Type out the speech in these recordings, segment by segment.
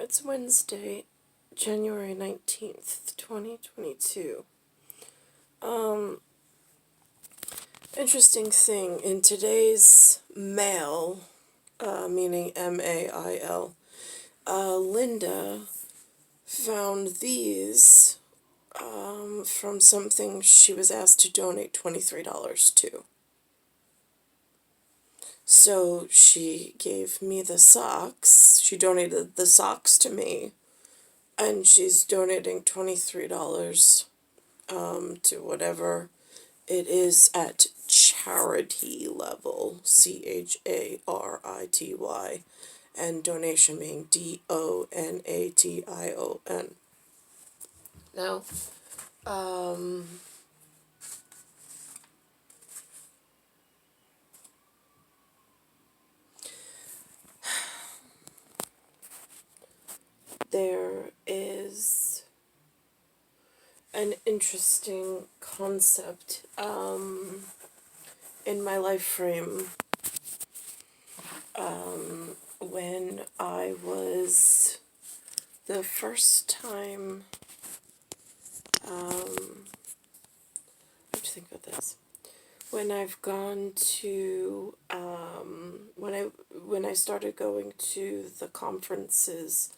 It's Wednesday, January 19th, 2022. Interesting thing, in today's mail, meaning M-A-I-L, Linda found these from something she was asked to donate $23 to. So she gave me the socks. She donated the socks to me, and she's donating $23 to whatever it is at charity level, CHARITY, and donation being DONATION. Now, there is an interesting concept in my life frame when I was the first time, I have to think about this, when I've gone to, when I started going to the conferences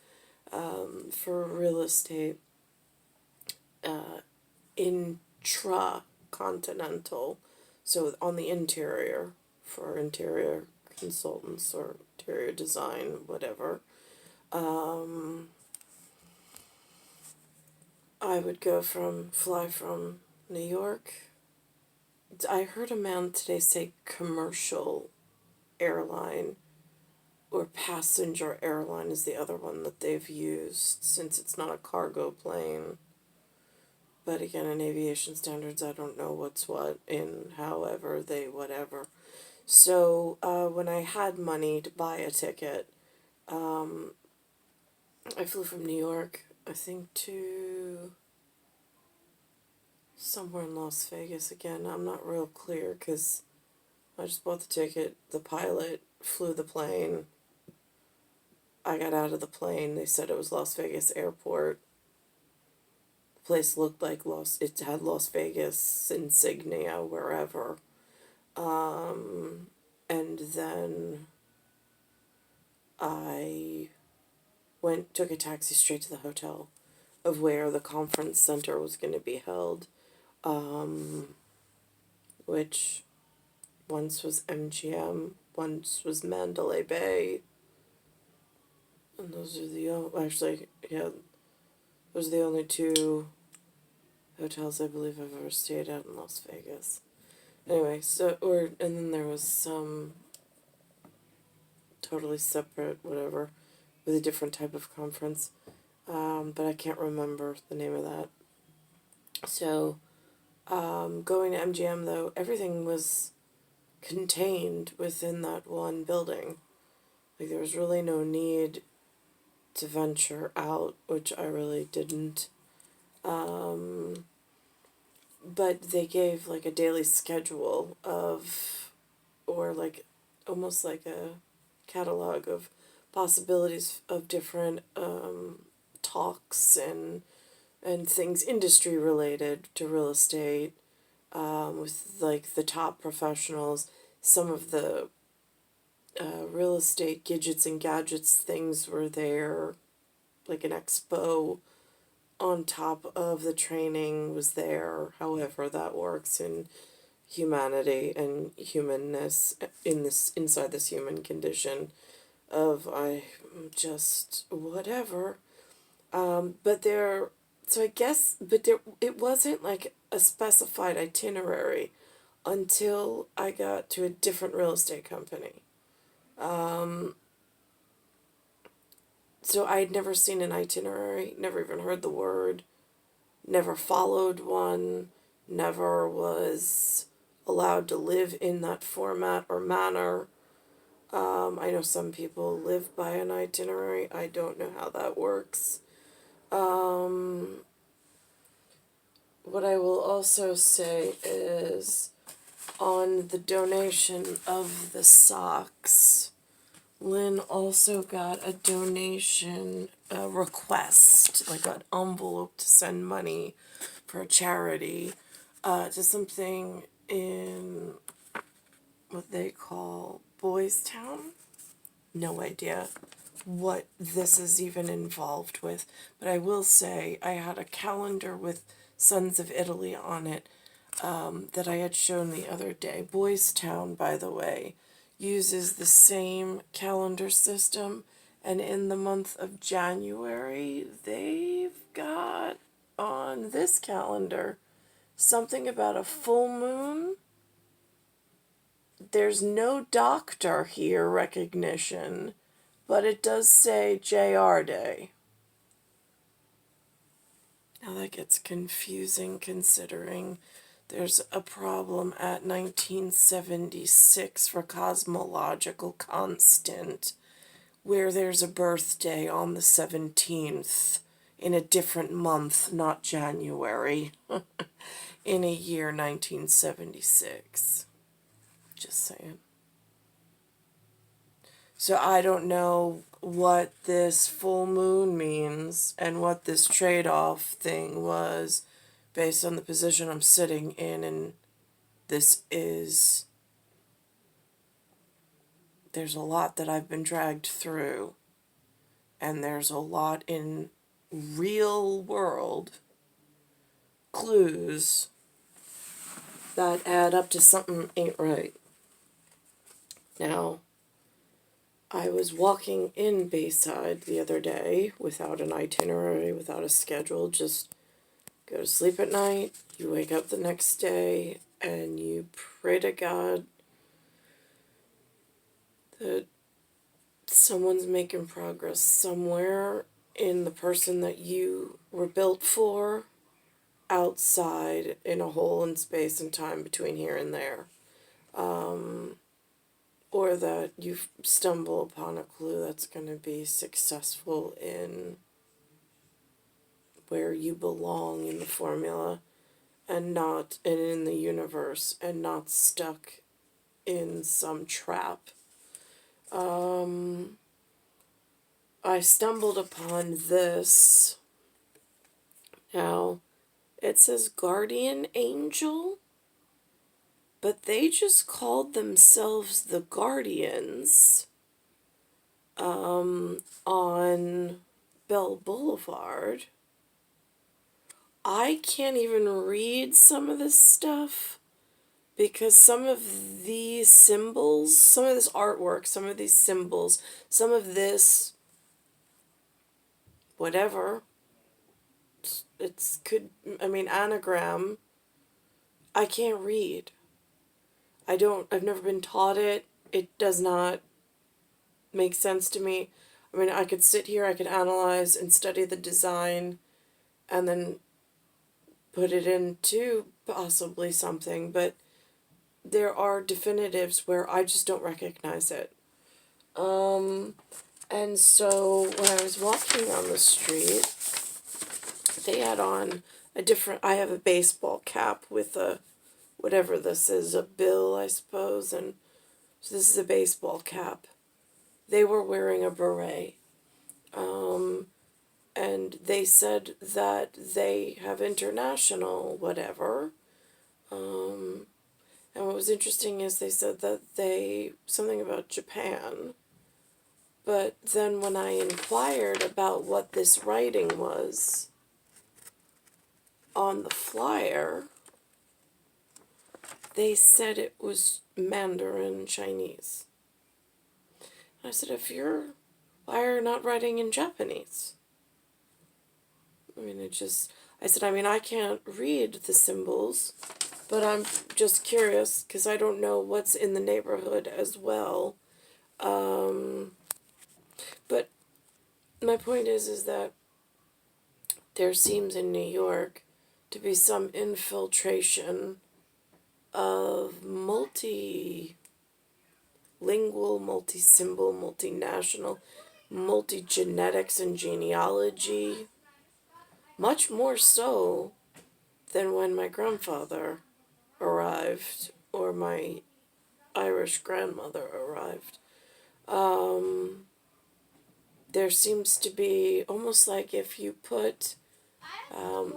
for real estate, intra-continental, so on the interior, for interior consultants or interior design, whatever, I would fly from New York. I heard a man today say commercial airline, or passenger airline is the other one that they've used, since it's not a cargo plane. But again, in aviation standards, I don't know what's what in however they whatever. So when I had money to buy a ticket, I flew from New York, I think, to somewhere in Las Vegas. Again, I'm not real clear because I just bought the ticket. The pilot flew the plane. I got out of the plane. They said it was Las Vegas Airport. The place looked like it had Las Vegas insignia wherever. And then I took a taxi straight to the hotel of where the conference center was going to be held, which once was MGM, once was Mandalay Bay, and those are the those are the only two hotels I believe I've ever stayed at in Las Vegas. Anyway, and then there was some totally separate, whatever, with a different type of conference, but I can't remember the name of that. So, going to MGM, though, everything was contained within that one building. Like, there was really no need to venture out, which I really didn't. But they gave, like, a daily schedule or, like, almost like a catalog of possibilities of different talks and things industry related to real estate, with like the top professionals. Some of the real estate gadgets and gadgets things were there, like an expo on top of the training was there, however that works in humanity and humanness inside this human condition of I just whatever. But it wasn't like a specified itinerary until I got to a different real estate company. So I'd never seen an itinerary, never even heard the word, never followed one, never was allowed to live in that format or manner. I know some people live by an itinerary. I don't know how that works. What I will also say is on the donation of the socks, Lynn also got a donation, a request, like an envelope to send money for a charity, to something in what they call Boys Town. No idea what this is even involved with, but I will say I had a calendar with Sons of Italy on it, that I had shown the other day. Boys Town, by the way, uses the same calendar system, and in the month of January, they've got on this calendar something about a full moon. There's no doctor here recognition, but it does say JR Day. Now that gets confusing considering there's a problem at 1976 for cosmological constant where there's a birthday on the 17th in a different month, not January, in a year 1976. Just saying. So I don't know what this full moon means and what this trade-off thing was based on the position I'm sitting in, and there's a lot that I've been dragged through, and there's a lot in real world clues that add up to something ain't right. Now, I was walking in Bayside the other day without an itinerary, without a schedule, just go to sleep at night, you wake up the next day, and you pray to God that someone's making progress somewhere in the person that you were built for, outside in a hole in space and time between here and there. Or that you stumble upon a clue that's going to be successful in where you belong in the formula and not and in the universe and not stuck in some trap. I stumbled upon this. Now, it says guardian angel, but they just called themselves the Guardians on Bell Boulevard. I can't even read some of this stuff because some of these symbols, some of this artwork, some of these symbols, some of this whatever, anagram, I can't read. I've never been taught it. It does not make sense to me. I mean, I could sit here, I could analyze and study the design and then put it into possibly something, but there are definitives where I just don't recognize it. And so when I was walking on the street, they had on I have a baseball cap with a, whatever this is, a bill, I suppose, and so this is a baseball cap. They were wearing a beret. And they said that they have international whatever. And what was interesting is they said that something about Japan. But then when I inquired about what this writing was on the flyer, they said it was Mandarin Chinese. And I said, why are you not writing in Japanese? I said, I can't read the symbols, but I'm just curious because I don't know what's in the neighborhood as well. But my point is that there seems in New York to be some infiltration of multilingual, multi-symbol, multinational, multi-genetics and genealogy, much more so than when my grandfather arrived or my Irish grandmother arrived. There seems to be almost like if you put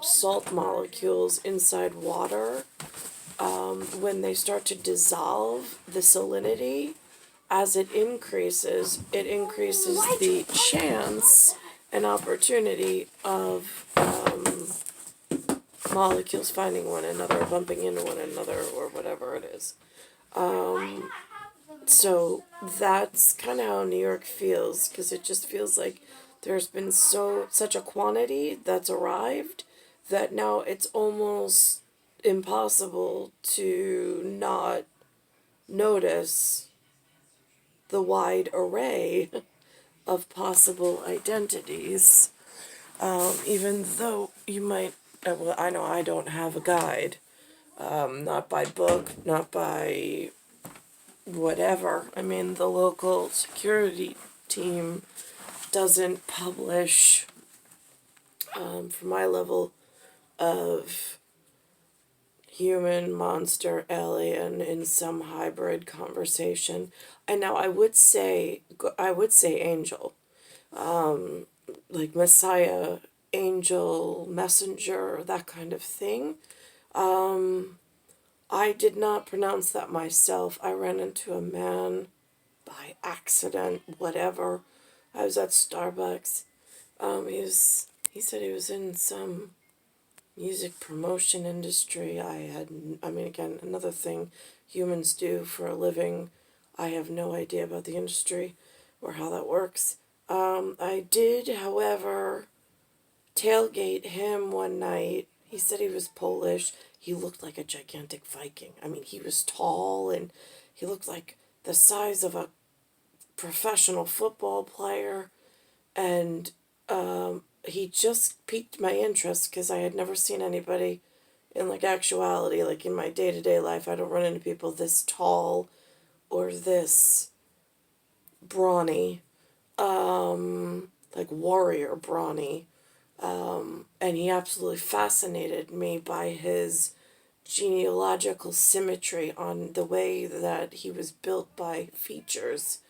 salt molecules inside water, when they start to dissolve, the salinity, as it increases the chance and opportunity of molecules finding one another, bumping into one another, or whatever it is. So that's kind of how New York feels, because it just feels like there's been such a quantity that's arrived that now it's almost impossible to not notice the wide array of possible identities. Even though you might, well, I know I don't have a guide, not by book, not by whatever. I mean, the local security team doesn't publish, for my level of human, monster, alien in some hybrid conversation. And now I would say angel, like Messiah, angel, messenger, that kind of thing. I did not pronounce that myself. I ran into a man by accident, whatever. I was at Starbucks. He said he was in some music promotion industry. I mean, again, another thing humans do for a living. I have no idea about the industry or how that works. I did, however, tailgate him one night. He said he was Polish. He looked like a gigantic Viking. I mean, he was tall and he looked like the size of a professional football player. And he just piqued my interest because I had never seen anybody in like actuality, like in my day-to-day life. I don't run into people this tall or this brawny, like warrior brawny. And he absolutely fascinated me by his genealogical symmetry on the way that he was built by features.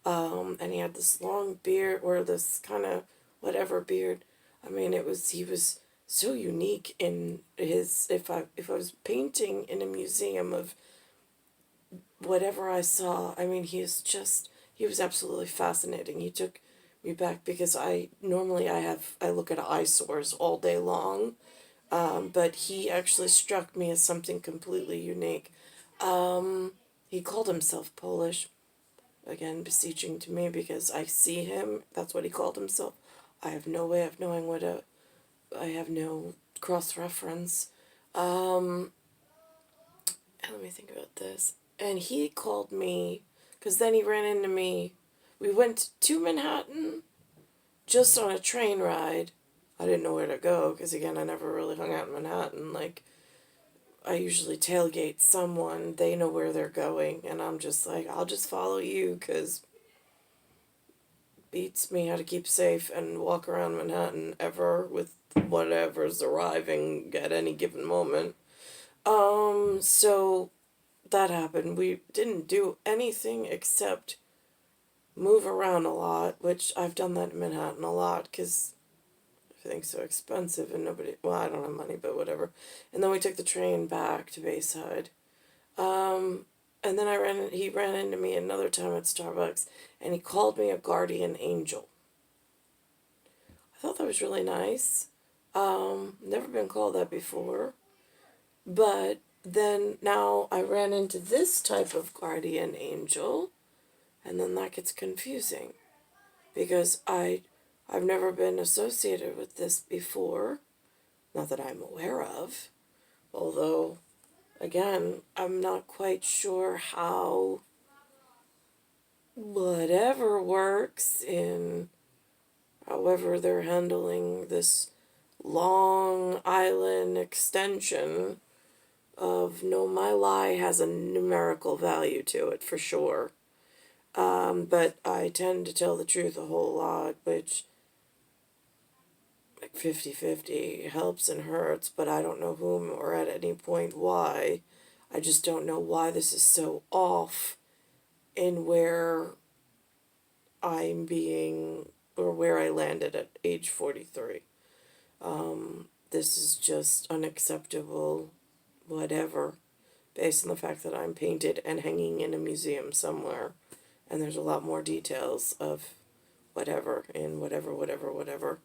And he had this long beard, or this kind of whatever beard. I mean, he was so unique in his. If I was painting in a museum of whatever I saw, I mean, he was absolutely fascinating. He took me back because I look at eyesores all day long, but he actually struck me as something completely unique. He called himself Polish, again beseeching to me because I see him. That's what he called himself. I have no way of knowing I have no cross reference. Let me think about this. And he called me because then he ran into me. We went to Manhattan just on a train ride. I didn't know where to go because, again, I never really hung out in Manhattan. Like, I usually tailgate someone, they know where they're going, and I'm just like, I'll just follow you because beats me how to keep safe and walk around Manhattan ever with whatever's arriving at any given moment. So that happened. We didn't do anything except move around a lot, which I've done that in Manhattan a lot because everything's so expensive and I don't have money, but whatever. And then we took the train back to Bayside. And then he ran into me another time at Starbucks and he called me a guardian angel. I thought that was really nice. Never been called that before. But then now I ran into this type of guardian angel, and then that gets confusing because I've never been associated with this before, not that I'm aware of, although, again, I'm not quite sure how whatever works in however they're handling this Long Island extension of no, my lie has a numerical value to it for sure. But I tend to tell the truth a whole lot, which like 50-50 helps and hurts, but I don't know whom or at any point why. I just don't know why this is so off in where I'm being, or where I landed at age 43. This is just unacceptable, whatever, based on the fact that I'm painted and hanging in a museum somewhere. And there's a lot more details of whatever in whatever.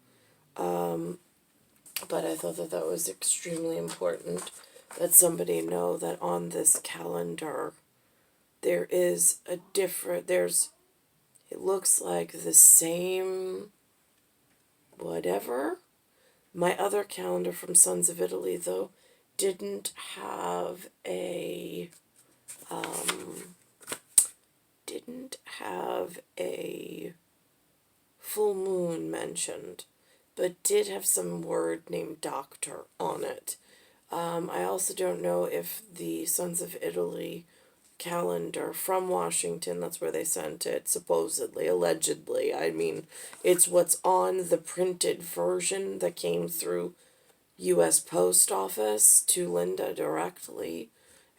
But I thought that that was extremely important that somebody know that on this calendar there is a different, it looks like the same whatever. My other calendar from Sons of Italy, though, didn't have a didn't have a full moon mentioned, but did have some word named doctor on it. I also don't know if the Sons of Italy calendar from Washington, that's where they sent it, supposedly, allegedly. I mean, it's what's on the printed version that came through U.S. Post Office to Linda directly.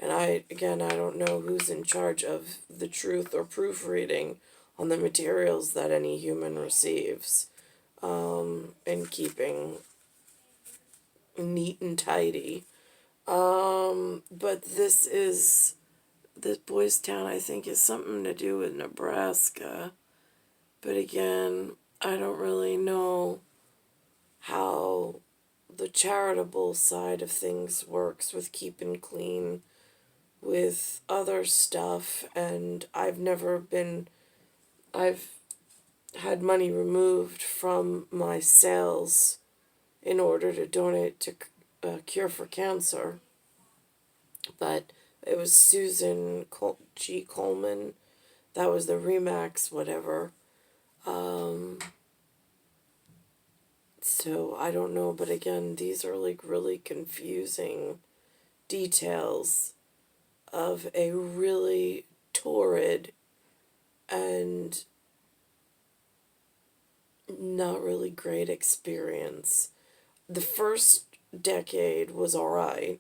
And I don't know who's in charge of the truth or proofreading on the materials that any human receives, and keeping neat and tidy. But this Boys Town, I think, is something to do with Nebraska. But again, I don't really know how the charitable side of things works with keeping clean with other stuff, and I've had money removed from my sales in order to donate to Cure for Cancer, but it was Susan G. Coleman, that was the Remax whatever. So I don't know, but again, these are like really confusing details of a really torrid and not really great experience. The first decade was alright,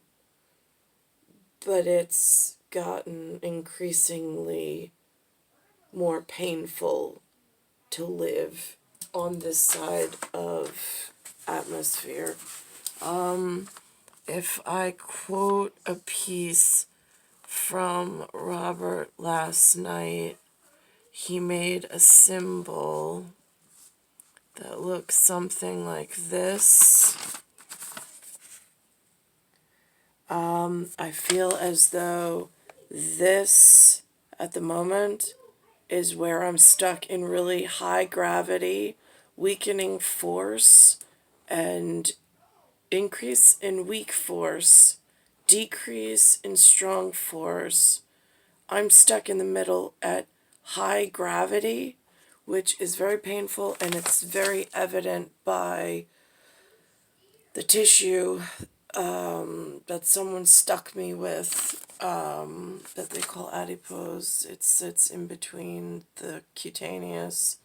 but it's gotten increasingly more painful to live on this side of atmosphere. If I quote a piece from Robert last night, he made a symbol that looks something like this. I feel as though this, at the moment, is where I'm stuck in really high gravity, weakening force, and increase in weak force, decrease in strong force. I'm stuck in the middle at high gravity, which is very painful, and it's very evident by the tissue that someone stuck me with, that they call adipose. It sits in between the cutaneous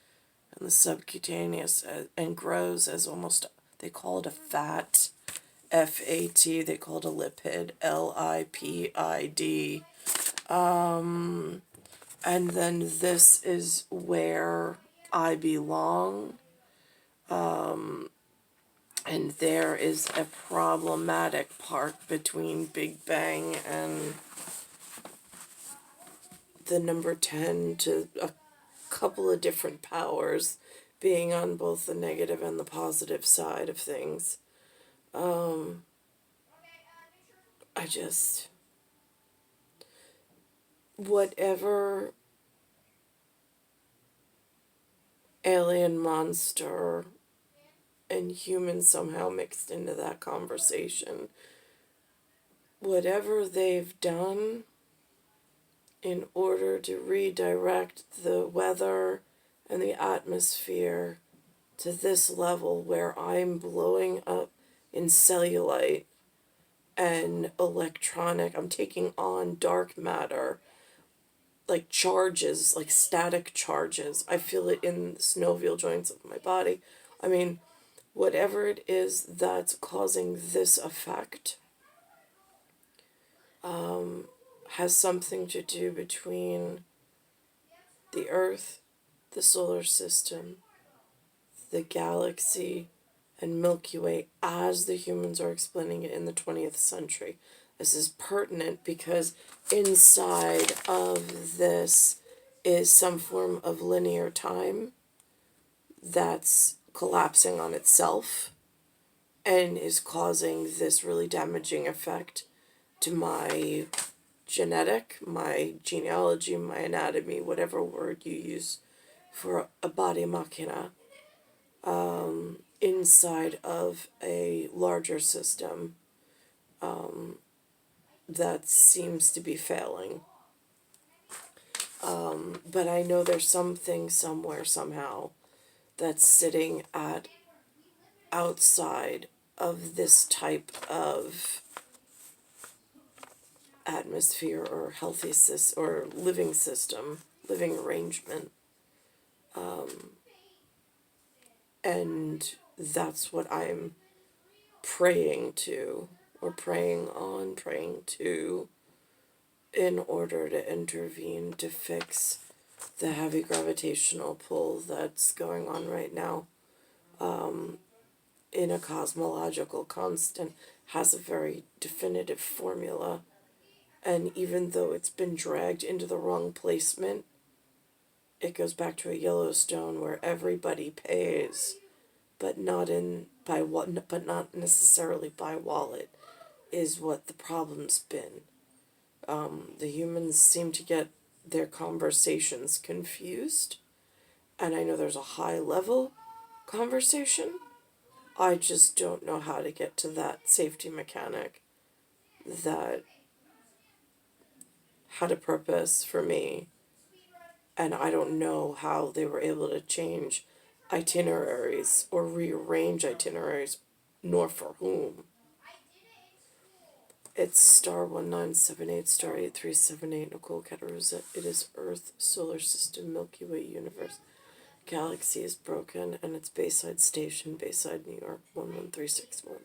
and the subcutaneous, and grows as almost, they call it a fat, F-A-T, they call it a lipid, L-I-P-I-D. And then this is where I belong. And there is a problematic part between Big Bang and the number 10 to a couple of different powers being on both the negative and the positive side of things. I just, whatever alien monster and human somehow mixed into that conversation, whatever they've done in order to redirect the weather and the atmosphere to this level where I'm blowing up in cellulite and electronic, I'm taking on dark matter, like charges, like static charges. I feel it in the synovial joints of my body. I mean, whatever it is that's causing this effect has something to do between the earth, the solar system, the galaxy, and Milky Way as the humans are explaining it in the 20th century. This is pertinent because inside of this is some form of linear time that's collapsing on itself and is causing this really damaging effect to my my genealogy, my anatomy, whatever word you use for a body machina, inside of a larger system that seems to be failing. But I know there's something somewhere, somehow, that's sitting at outside of this type of atmosphere or healthy or living system, living arrangement. And that's what I'm praying to, or praying on, praying to, in order to intervene to fix the heavy gravitational pull that's going on right now, in a cosmological constant, has a very definitive formula. And even though it's been dragged into the wrong placement, it goes back to a Yellowstone where everybody pays, but not in by what, but not necessarily by wallet, is what the problem's been. The humans seem to get their conversations confused, and I know there's a high level conversation. I just don't know how to get to that safety mechanic that had a purpose for me, and I don't know how they were able to change itineraries or rearrange itineraries, nor for whom. It's star 1978, star 8378, Nicole, Cattaruzza. It is Earth, solar system, Milky Way universe. Galaxy is broken, and it's Bayside Station, Bayside, New York, 11361.